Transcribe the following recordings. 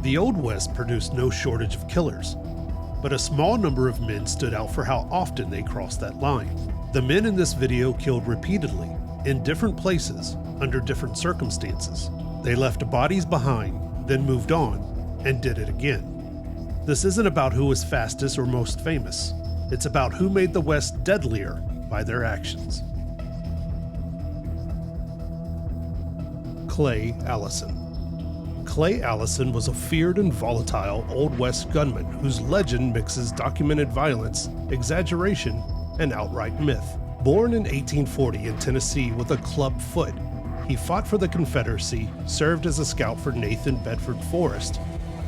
The Old West produced no shortage of killers, but a small number of men stood out for how often they crossed that line. The men in this video killed repeatedly, in different places, under different circumstances. They left bodies behind, then moved on, and did it again. This isn't about who was fastest or most famous. It's about who made the West deadlier by their actions. Clay Allison. Clay Allison was a feared and volatile Old West gunman whose legend mixes documented violence, exaggeration, and outright myth. Born in 1840 in Tennessee with a club foot, he fought for the Confederacy, served as a scout for Nathan Bedford Forrest,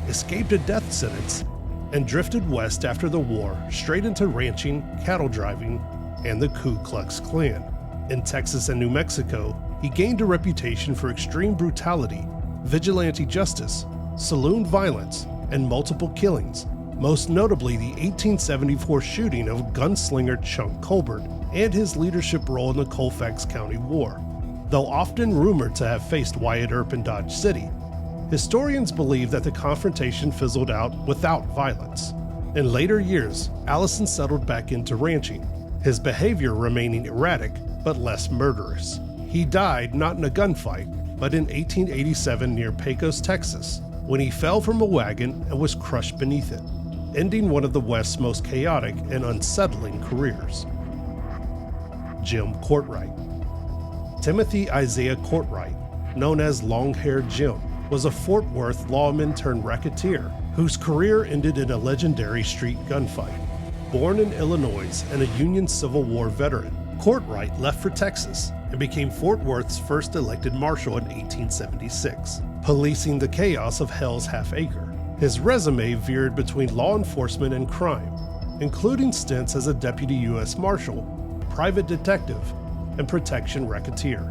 escaped a death sentence, and drifted west after the war straight into ranching, cattle driving, and the Ku Klux Klan. In Texas and New Mexico, he gained a reputation for extreme brutality, vigilante justice, saloon violence, and multiple killings, most notably the 1874 shooting of gunslinger Chunk Colbert and his leadership role in the Colfax County War. Though often rumored to have faced Wyatt Earp in Dodge City, historians believe that the confrontation fizzled out without violence. In later years, Allison settled back into ranching, his behavior remaining erratic but less murderous. He died not in a gunfight, but in 1887 near Pecos, Texas, when he fell from a wagon and was crushed beneath it, ending one of the West's most chaotic and unsettling careers. Jim Courtright. Timothy Isaiah Courtright, known as Long-Haired Jim, was a Fort Worth lawman turned racketeer whose career ended in a legendary street gunfight. Born in Illinois and a Union Civil War veteran, Courtright left for Texas and became Fort Worth's first elected marshal in 1876, policing the chaos of Hell's Half Acre. His resume veered between law enforcement and crime, including stints as a deputy U.S. Marshal, private detective, and protection racketeer.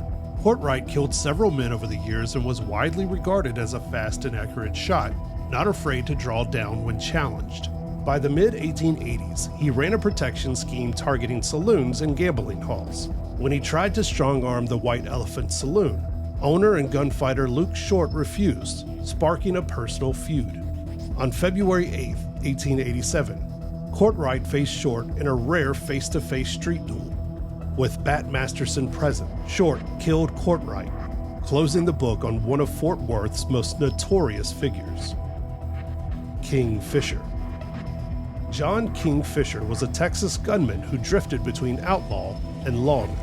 Courtright killed several men over the years and was widely regarded as a fast and accurate shot, not afraid to draw down when challenged. By the mid-1880s, he ran a protection scheme targeting saloons and gambling halls. When he tried to strong-arm the White Elephant Saloon, owner and gunfighter Luke Short refused, sparking a personal feud. On February 8, 1887, Courtright faced Short in a rare face-to-face street duel. With Bat Masterson present, Short killed Courtright, closing the book on one of Fort Worth's most notorious figures. King Fisher. John King Fisher was a Texas gunman who drifted between outlaw and lawman.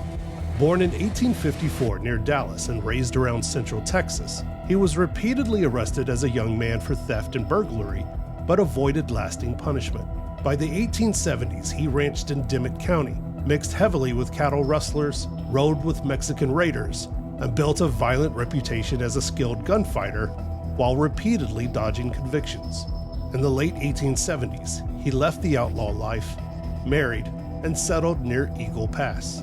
Born in 1854 near Dallas and raised around Central Texas, he was repeatedly arrested as a young man for theft and burglary, but avoided lasting punishment. By the 1870s, he ranched in Dimmitt County, mixed heavily with cattle rustlers, rode with Mexican raiders, and built a violent reputation as a skilled gunfighter while repeatedly dodging convictions. In the late 1870s, he left the outlaw life, married, and settled near Eagle Pass.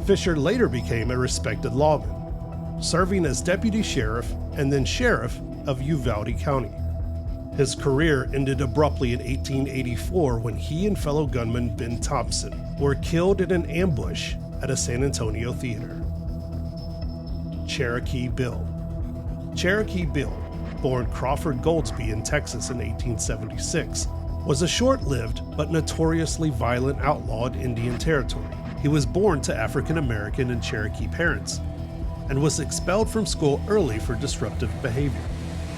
Fisher later became a respected lawman, serving as deputy sheriff and then sheriff of Uvalde County. His career ended abruptly in 1884 when he and fellow gunman Ben Thompson were killed in an ambush at a San Antonio theater. Cherokee Bill. Cherokee Bill, born Crawford Goldsby in Texas in 1876, was a short-lived but notoriously violent outlaw in Indian Territory. He was born to African American and Cherokee parents and was expelled from school early for disruptive behavior.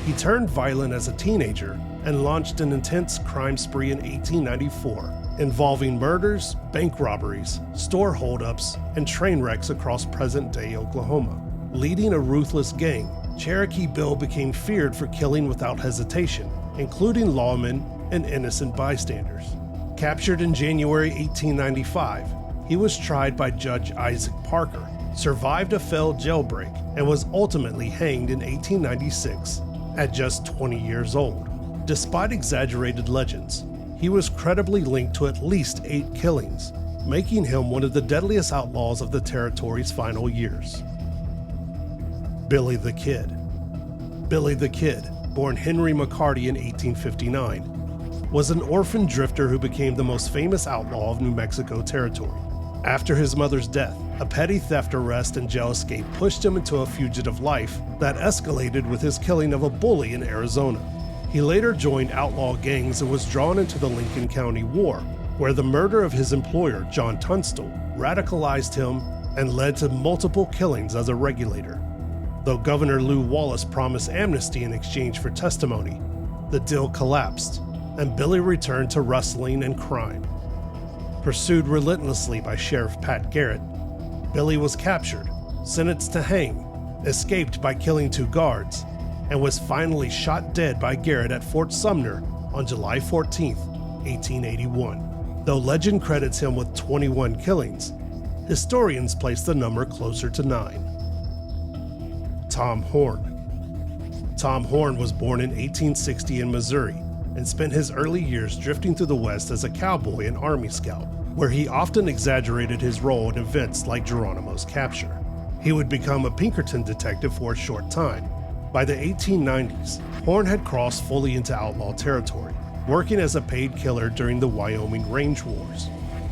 He turned violent as a teenager and launched an intense crime spree in 1894, involving murders, bank robberies, store holdups, and train wrecks across present-day Oklahoma. Leading a ruthless gang, Cherokee Bill became feared for killing without hesitation, including lawmen and innocent bystanders. Captured in January 1895, he was tried by Judge Isaac Parker, survived a failed jailbreak, and was ultimately hanged in 1896 at just 20 years old. Despite exaggerated legends, he was credibly linked to at least 8 killings, making him one of the deadliest outlaws of the territory's final years. Billy the Kid. Billy the Kid, born Henry McCarty in 1859, was an orphan drifter who became the most famous outlaw of New Mexico territory. After his mother's death, a petty theft arrest and jail escape pushed him into a fugitive life that escalated with his killing of a bully in Arizona. He later joined outlaw gangs and was drawn into the Lincoln County War, where the murder of his employer, John Tunstall, radicalized him and led to multiple killings as a regulator. Though Governor Lew Wallace promised amnesty in exchange for testimony, the deal collapsed, and Billy returned to rustling and crime. Pursued relentlessly by Sheriff Pat Garrett, Billy was captured, sentenced to hang, escaped by killing 2 guards, and was finally shot dead by Garrett at Fort Sumner on July 14, 1881. Though legend credits him with 21 killings, historians place the number closer to 9. Tom Horn. Tom Horn was born in 1860 in Missouri and spent his early years drifting through the West as a cowboy and Army scout, where he often exaggerated his role in events like Geronimo's capture. He would become a Pinkerton detective for a short time. By the 1890s, Horn had crossed fully into outlaw territory, working as a paid killer during the Wyoming Range Wars.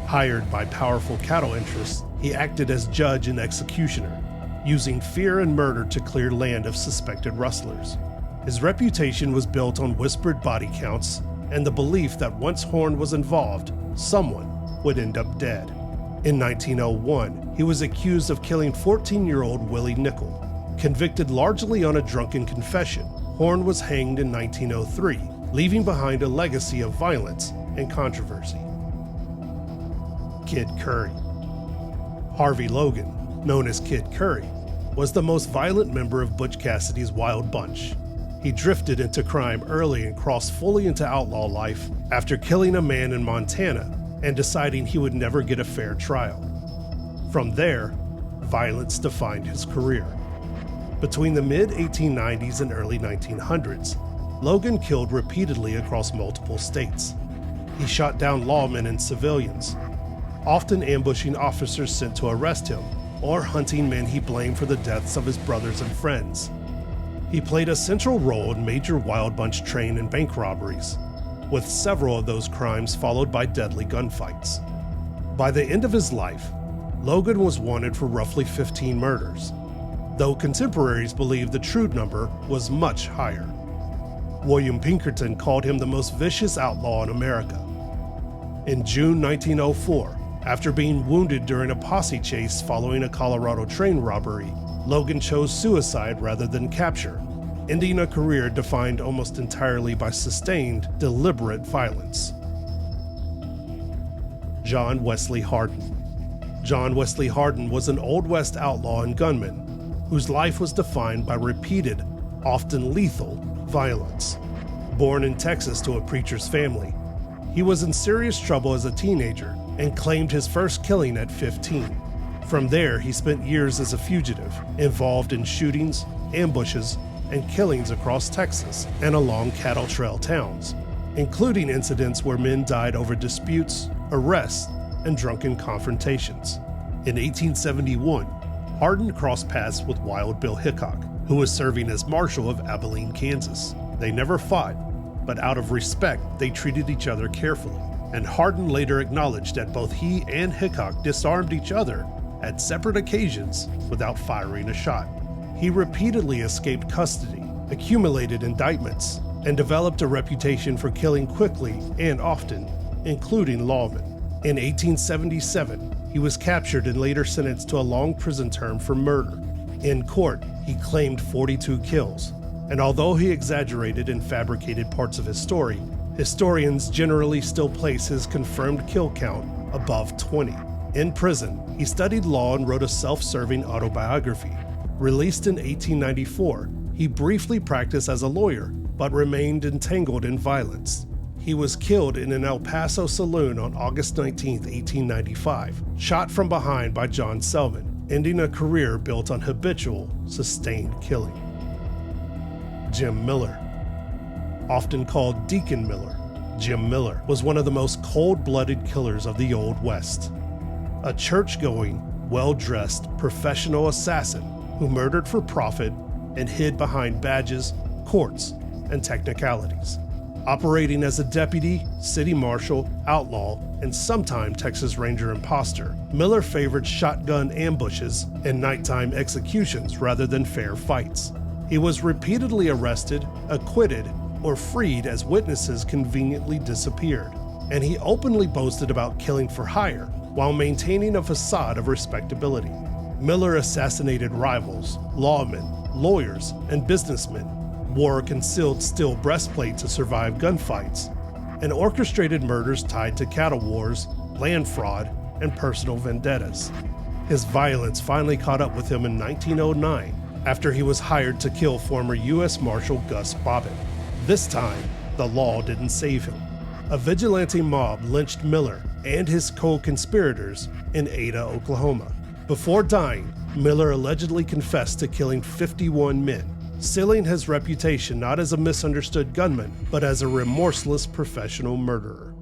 Hired by powerful cattle interests, he acted as judge and executioner, using fear and murder to clear land of suspected rustlers. His reputation was built on whispered body counts and the belief that once Horn was involved, someone would end up dead. In 1901, he was accused of killing 14-year-old Willie Nickel. Convicted largely on a drunken confession, Horn was hanged in 1903, leaving behind a legacy of violence and controversy. Kid Curry. Harvey Logan, known as Kid Curry, was the most violent member of Butch Cassidy's Wild Bunch. He drifted into crime early and crossed fully into outlaw life after killing a man in Montana and deciding he would never get a fair trial. From there, violence defined his career. Between the mid-1890s and early 1900s, Logan killed repeatedly across multiple states. He shot down lawmen and civilians, often ambushing officers sent to arrest him or hunting men he blamed for the deaths of his brothers and friends. He played a central role in major Wild Bunch train and bank robberies, with several of those crimes followed by deadly gunfights. By the end of his life, Logan was wanted for roughly 15 murders, though contemporaries believe the true number was much higher. William Pinkerton called him the most vicious outlaw in America. In June 1904, after being wounded during a posse chase following a Colorado train robbery, Logan chose suicide rather than capture, ending a career defined almost entirely by sustained, deliberate violence. John Wesley Hardin. John Wesley Hardin was an Old West outlaw and gunman whose life was defined by repeated, often lethal, violence. Born in Texas to a preacher's family, he was in serious trouble as a teenager and claimed his first killing at 15. From there, he spent years as a fugitive, involved in shootings, ambushes, and killings across Texas and along cattle trail towns, including incidents where men died over disputes, arrests, and drunken confrontations. In 1871, Hardin crossed paths with Wild Bill Hickok, who was serving as Marshal of Abilene, Kansas. They never fought, but out of respect, they treated each other carefully, and Hardin later acknowledged that both he and Hickok disarmed each other at separate occasions without firing a shot. He repeatedly escaped custody, accumulated indictments, and developed a reputation for killing quickly and often, including lawmen. In 1877, he was captured and later sentenced to a long prison term for murder. In court, he claimed 42 kills, and although he exaggerated and fabricated parts of his story, historians generally still place his confirmed kill count above 20. In prison, he studied law and wrote a self-serving autobiography. Released in 1894, he briefly practiced as a lawyer, but remained entangled in violence. He was killed in an El Paso saloon on August 19, 1895, shot from behind by John Selman, ending a career built on habitual, sustained killing. Jim Miller. Often called Deacon Miller, Jim Miller was one of the most cold-blooded killers of the Old West. A church-going, well-dressed, professional assassin who murdered for profit and hid behind badges, courts, and technicalities. Operating as a deputy, city marshal, outlaw, and sometime Texas Ranger imposter, Miller favored shotgun ambushes and nighttime executions rather than fair fights. He was repeatedly arrested, acquitted, or freed as witnesses conveniently disappeared. And he openly boasted about killing for hire while maintaining a facade of respectability. Miller assassinated rivals, lawmen, lawyers, and businessmen, wore a concealed steel breastplate to survive gunfights, and orchestrated murders tied to cattle wars, land fraud, and personal vendettas. His violence finally caught up with him in 1909 after he was hired to kill former U.S. Marshal Gus Bobbitt. This time, the law didn't save him. A vigilante mob lynched Miller and his co-conspirators in Ada, Oklahoma. Before dying, Miller allegedly confessed to killing 51 men, sealing his reputation not as a misunderstood gunman, but as a remorseless professional murderer.